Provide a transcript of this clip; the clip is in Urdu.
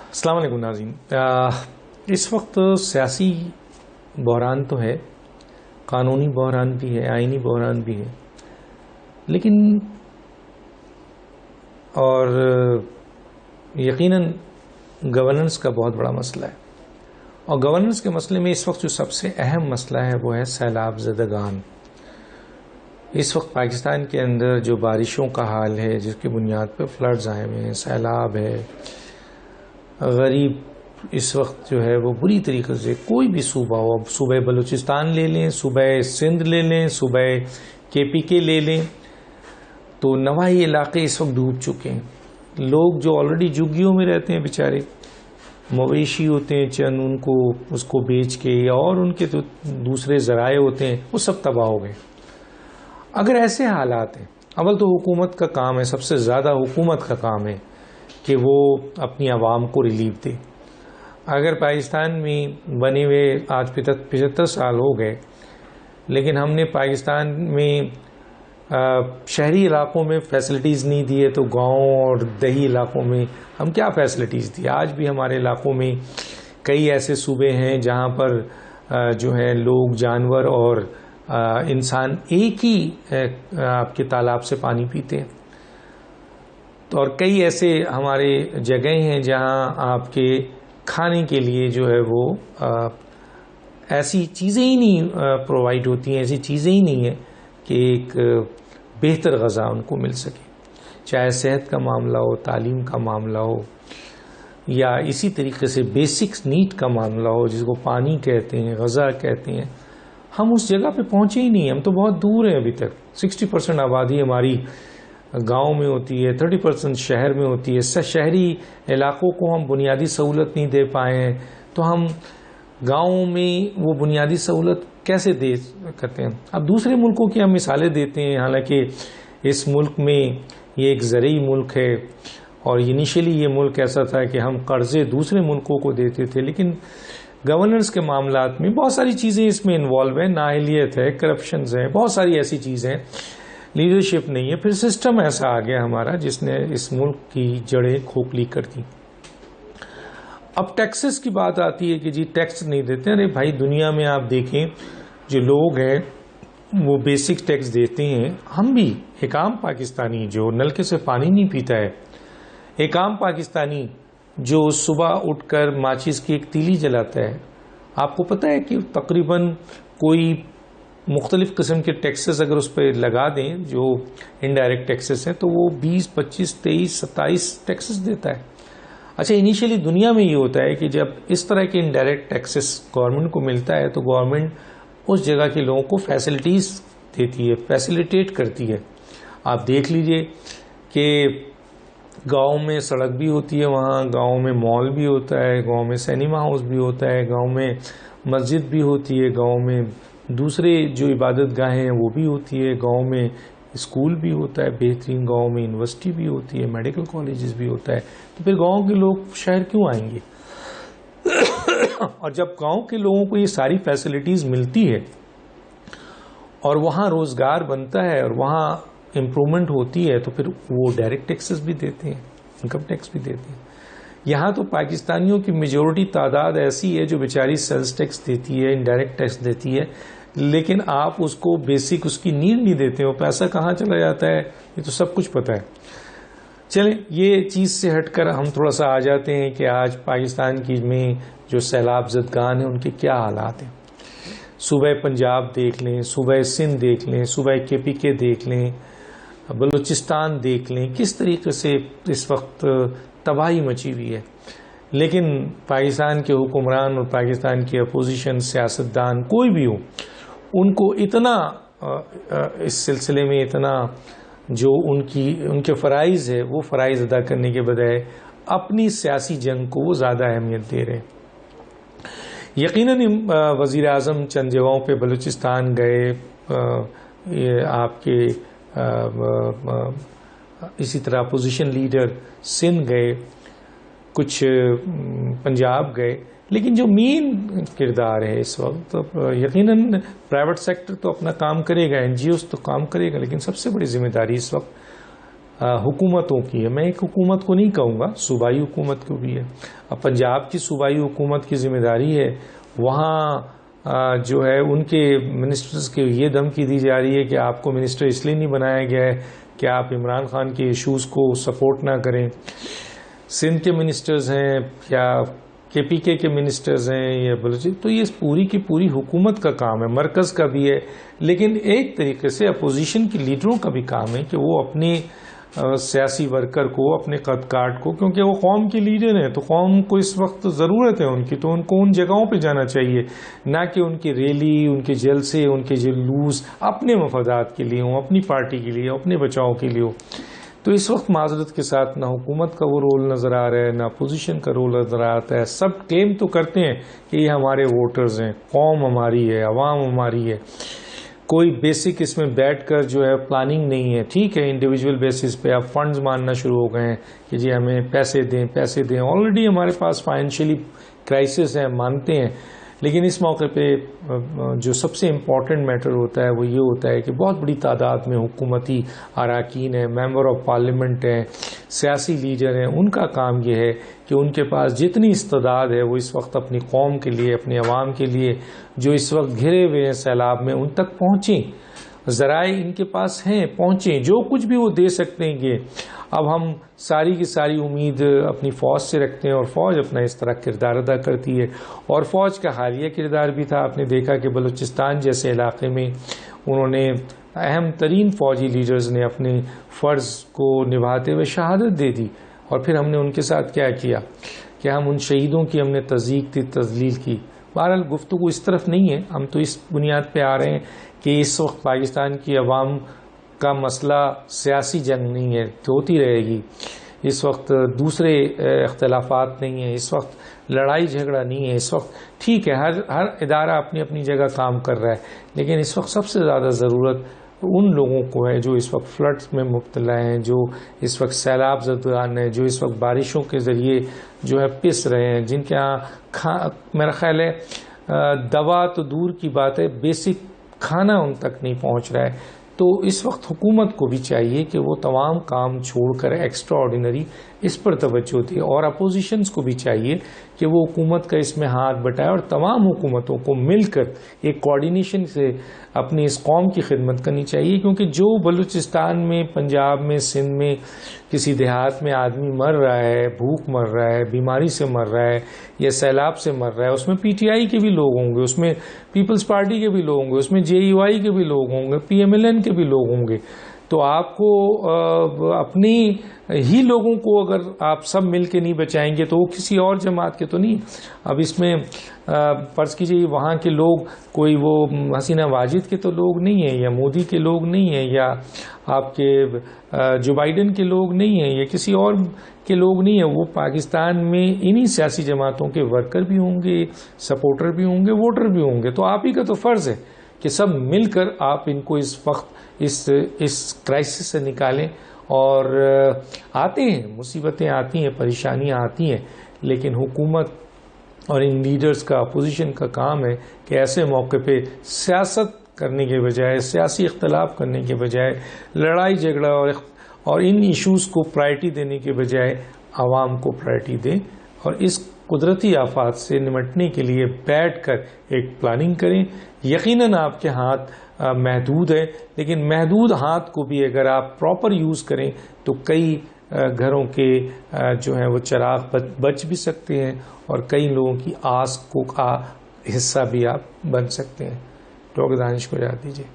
السلام علیکم ناظرین. اس وقت سیاسی بحران تو ہے، قانونی بحران بھی ہے، آئینی بحران بھی ہے، لیکن اور یقیناً گورننس کا بہت بڑا مسئلہ ہے. اور گورننس کے مسئلے میں اس وقت جو سب سے اہم مسئلہ ہے وہ ہے سیلاب زدگان. اس وقت پاکستان کے اندر جو بارشوں کا حال ہے، جس کی بنیاد پہ فلڈز آئے ہوئے ہیں، سیلاب ہے، غریب اس وقت جو ہے وہ بری طریقے سے، کوئی بھی صوبہ ہو، اب صوبہ بلوچستان لے لیں، صوبہ سندھ لے لیں، صوبہ KPK لے لیں، تو نواحی علاقے اس وقت ڈوب چکے ہیں. لوگ جو آلریڈی جھگیوں میں رہتے ہیں، بیچارے مویشی ہوتے ہیں چند، ان کو اس کو بیچ کے یا اور ان کے تو دوسرے ذرائع ہوتے ہیں، وہ سب تباہ ہو گئے. اگر ایسے حالات ہیں، اول تو حکومت کا کام ہے، سب سے زیادہ حکومت کا کام ہے کہ وہ اپنی عوام کو ریلیف دے. اگر پاکستان میں بنے ہوئے آج 75 سال ہو گئے، لیکن ہم نے پاکستان میں شہری علاقوں میں فیسلٹیز نہیں دیے، تو گاؤں اور دیہی علاقوں میں ہم کیا فیسلٹیز دیے؟ آج بھی ہمارے علاقوں میں کئی ایسے صوبے ہیں جہاں پر جو ہے لوگ، جانور اور انسان ایک ہی آپ کے تالاب سے پانی پیتے ہیں. اور کئی ایسے ہمارے جگہیں ہیں جہاں آپ کے کھانے کے لیے جو ہے وہ ایسی چیزیں ہی نہیں پرووائڈ ہوتی ہیں، ایسی چیزیں ہی نہیں ہیں کہ ایک بہتر غذا ان کو مل سکے، چاہے صحت کا معاملہ ہو، تعلیم کا معاملہ ہو، یا اسی طریقے سے بیسکس نیڈ کا معاملہ ہو، جس کو پانی کہتے ہیں، غذا کہتے ہیں. ہم اس جگہ پہ پہنچے ہی نہیں، ہم تو بہت دور ہیں ابھی تک. 60% آبادی ہماری گاؤں میں ہوتی ہے، 30% شہر میں ہوتی ہے. شہری علاقوں کو ہم بنیادی سہولت نہیں دے پائے ہیں، تو ہم گاؤں میں وہ بنیادی سہولت کیسے دے کرتے ہیں؟ اب دوسرے ملکوں کی ہم مثالیں دیتے ہیں، حالانکہ اس ملک میں یہ ایک زرعی ملک ہے، اور انیشلی یہ ملک ایسا تھا کہ ہم قرضے دوسرے ملکوں کو دیتے تھے، لیکن گورننس کے معاملات میں بہت ساری چیزیں اس میں انوالو ہیں. نااہلیت ہے، کرپشنز ہیں، بہت ساری ایسی چیزیں، لیڈرشپ نہیں ہے. پھر سسٹم ایسا آ گیا ہمارا جس نے اس ملک کی جڑیں کھوکھلی کر دی. اب ٹیکسز کی بات آتی ہے کہ جی ٹیکس نہیں دیتے. ارے بھائی، دنیا میں آپ دیکھیں جو لوگ ہیں وہ بیسک ٹیکس دیتے ہیں. ہم بھی، ایک عام پاکستانی جو نلکے سے پانی نہیں پیتا ہے، ایک عام پاکستانی جو صبح اٹھ کر ماچس کی ایک تیلی جلاتا ہے، آپ کو پتہ ہے کہ تقریباً کوئی مختلف قسم کے ٹیکسز اگر اس پہ لگا دیں جو انڈائریکٹ ٹیکسز ہیں، تو وہ 20، 25، 23، 27 ٹیکسز دیتا ہے. اچھا، انیشلی دنیا میں یہ ہوتا ہے کہ جب اس طرح کے انڈائریکٹ ٹیکسز گورنمنٹ کو ملتا ہے تو گورنمنٹ اس جگہ کے لوگوں کو فیسلٹیز دیتی ہے، فیسیلیٹیٹ کرتی ہے. آپ دیکھ لیجئے کہ گاؤں میں سڑک بھی ہوتی ہے، وہاں گاؤں میں مال بھی ہوتا ہے، گاؤں میں سینما ہاؤس بھی ہوتا ہے، گاؤں میں مسجد بھی ہوتی ہے، گاؤں میں دوسرے جو عبادت گاہیں ہیں وہ بھی ہوتی ہے، گاؤں میں اسکول بھی ہوتا ہے بہترین، گاؤں میں یونیورسٹی بھی ہوتی ہے، میڈیکل کالجز بھی ہوتا ہے. تو پھر گاؤں کے لوگ شہر کیوں آئیں گے؟ اور جب گاؤں کے لوگوں کو یہ ساری فیسلٹیز ملتی ہے اور وہاں روزگار بنتا ہے اور وہاں امپرومنٹ ہوتی ہے، تو پھر وہ ڈائریکٹ ٹیکسز بھی دیتے ہیں، انکم ٹیکس بھی دیتے ہیں. یہاں تو پاکستانیوں کی میجورٹی تعداد ایسی ہے جو بیچاری سیلز ٹیکس دیتی ہے، انڈائریکٹ ٹیکس دیتی ہے، لیکن آپ اس کو بیسک اس کی نیڈ نہیں دیتے ہو. پیسہ کہاں چلا جاتا ہے یہ تو سب کچھ پتہ ہے. چلیں، یہ چیز سے ہٹ کر ہم تھوڑا سا آ جاتے ہیں کہ آج پاکستان کی میں جو سیلاب زدگان ہیں ان کے کیا حالات ہیں. صوبہ پنجاب دیکھ لیں، صوبہ سندھ دیکھ لیں، صوبہ KPK دیکھ لیں، بلوچستان دیکھ لیں، کس طریقے سے اس وقت تباہی مچی ہوئی ہے. لیکن پاکستان کے حکمران اور پاکستان کی اپوزیشن، سیاستدان کوئی بھی ہو، ان کو اتنا اس سلسلے میں اتنا جو ان کے فرائض ہے وہ فرائض ادا کرنے کے بجائے اپنی سیاسی جنگ کو وہ زیادہ اہمیت دے رہے ہیں. یقیناً وزیر اعظم چند جگہوں پہ بلوچستان گئے، آپ کے اسی طرح اپوزیشن لیڈر سندھ گئے، کچھ پنجاب گئے، لیکن جو مین کردار ہے اس وقت یقیناً پرائیویٹ سیکٹر تو اپنا کام کرے گا، NGOs تو کام کرے گا، لیکن سب سے بڑی ذمہ داری اس وقت حکومتوں کی ہے. میں ایک حکومت کو نہیں کہوں گا, صوبائی حکومت کو بھی ہے. اب پنجاب کی صوبائی حکومت کی ذمہ داری ہے, وہاں جو ہے ان کے منسٹرز کے یہ دھمکی دی جا رہی ہے کہ آپ کو منسٹر اس لیے نہیں بنایا گیا ہے کہ آپ عمران خان کے ایشوز کو سپورٹ نہ کریں. سندھ کے منسٹرز ہیں یا کے پی کے منسٹرز ہیں یا بلوچی, تو یہ پوری کی پوری حکومت کا کام ہے, مرکز کا بھی ہے, لیکن ایک طریقے سے اپوزیشن کے لیڈروں کا بھی کام ہے کہ وہ اپنی سیاسی ورکر کو, اپنے قد کاٹ کو, کیونکہ وہ قوم کے لیڈر ہیں تو قوم کو اس وقت ضرورت ہے ان کی, تو ان کو ان جگہوں پہ جانا چاہیے, نہ کہ ان کی ریلی, ان کے جلسے, ان کے جلوس اپنے مفادات کے لیے ہوں, اپنی پارٹی کے لیے, اپنے بچاؤ کے لیے ہو. تو اس وقت معذرت کے ساتھ نہ حکومت کا وہ رول نظر آ رہا ہے, نہ اپوزیشن کا رول نظر آتا ہے. سب کلیم تو کرتے ہیں کہ یہ ہمارے ووٹرز ہیں, قوم ہماری ہے, عوام ہماری ہے. کوئی بیسک اس میں بیٹھ کر جو ہے پلاننگ نہیں ہے. ٹھیک ہے, انڈیویجول بیسس پہ اب فنڈز ماننا شروع ہو گئے ہیں کہ جی ہمیں پیسے دیں پیسے دیں. آلریڈی ہمارے پاس فائنینشلی کرائسس ہے, مانتے ہیں, لیکن اس موقع پہ جو سب سے امپورٹنٹ میٹر ہوتا ہے وہ یہ ہوتا ہے کہ بہت بڑی تعداد میں حکومتی اراکین ہیں, ممبر آف پارلیمنٹ ہیں, سیاسی لیڈر ہیں. ان کا کام یہ ہے کہ ان کے پاس جتنی استعداد ہے وہ اس وقت اپنی قوم کے لیے, اپنے عوام کے لیے جو اس وقت گھرے ہوئے ہیں سیلاب میں, ان تک پہنچیں. ذرائع ان کے پاس ہیں, پہنچیں, جو کچھ بھی وہ دے سکتے ہیں یہ. اب ہم ساری کی ساری امید اپنی فوج سے رکھتے ہیں اور فوج اپنا اس طرح کردار ادا کرتی ہے. اور فوج کا حالیہ کردار بھی تھا, آپ نے دیکھا کہ بلوچستان جیسے علاقے میں انہوں نے اہم ترین فوجی لیڈرز نے اپنے فرض کو نبھاتے ہوئے شہادت دے دی. اور پھر ہم نے ان کے ساتھ کیا کیا کہ ہم ان شہیدوں کی ہم نے تصدیق کی, تذلیل کی. بہرحال گفتگو اس طرف نہیں ہے, ہم تو اس بنیاد پہ آ رہے ہیں کہ اس وقت پاکستان کی عوام کا مسئلہ سیاسی جنگ نہیں ہے, ہوتی رہے گی. اس وقت دوسرے اختلافات نہیں ہیں, اس وقت لڑائی جھگڑا نہیں ہے. اس وقت ٹھیک ہے ہر ادارہ اپنی اپنی جگہ کام کر رہا ہے, لیکن اس وقت سب سے زیادہ ضرورت ان لوگوں کو ہے جو اس وقت فلڈز میں مبتلا ہیں, جو اس وقت سیلاب زدگان ہیں, جو اس وقت بارشوں کے ذریعے جو ہے پس رہے ہیں, جن کے ہاں میرا خیال ہے دوا تو دور کی بات ہے, بیسک کھانا ان تک نہیں پہنچ رہا ہے. تو اس وقت حکومت کو بھی چاہیے کہ وہ تمام کام چھوڑ کر ایکسٹرا آرڈینری اس پر توجہ دے, اور اپوزیشنز کو بھی چاہیے کہ وہ حکومت کا اس میں ہاتھ بٹائے اور تمام حکومتوں کو مل کر ایک کوارڈینیشن سے اپنی اس قوم کی خدمت کرنی چاہیے. کیونکہ جو بلوچستان میں, پنجاب میں, سندھ میں کسی دیہات میں آدمی مر رہا ہے, بھوک مر رہا ہے, بیماری سے مر رہا ہے یا سیلاب سے مر رہا ہے, اس میں پی ٹی آئی کے بھی لوگ ہوں گے, اس میں پیپلز پارٹی کے بھی لوگ ہوں گے, اس میں جے یو آئی کے بھی لوگ ہوں گے, پی ایم ایل این کے بھی لوگ ہوں گے. تو آپ کو اپنی ہی لوگوں کو اگر آپ سب مل کے نہیں بچائیں گے تو وہ کسی اور جماعت کے تو نہیں. اب اس میں فرض کیجیے وہاں کے لوگ کوئی وہ حسینہ واجد کے تو لوگ نہیں ہیں, یا مودی کے لوگ نہیں ہیں, یا آپ کے جو بائیڈن کے لوگ نہیں ہیں, یا کسی اور کے لوگ نہیں ہیں. وہ پاکستان میں انہی سیاسی جماعتوں کے ورکر بھی ہوں گے, سپورٹر بھی ہوں گے, ووٹر بھی ہوں گے. تو آپ ہی کا تو فرض ہے کہ سب مل کر آپ ان کو اس وقت اس کرائسس سے نکالیں. اور آتے ہیں مصیبتیں, آتی ہیں پریشانیاں آتی ہیں, لیکن حکومت اور ان لیڈرز کا, اپوزیشن کا کام ہے کہ ایسے موقع پہ سیاست کرنے کے بجائے, سیاسی اختلاف کرنے کے بجائے, لڑائی جھگڑا اور ان ایشوز کو پرائرٹی دینے کے بجائے عوام کو پرائرٹی دیں, اور اس قدرتی آفات سے نمٹنے کے لیے بیٹھ کر ایک پلاننگ کریں. یقیناً آپ کے ہاتھ محدود ہے, لیکن محدود ہاتھ کو بھی اگر آپ پراپر یوز کریں تو کئی گھروں کے جو ہیں وہ چراغ بچ بھی سکتے ہیں, اور کئی لوگوں کی آس کو کا حصہ بھی آپ بن سکتے ہیں. ڈاکٹر دانش کو اجازت دیجیے.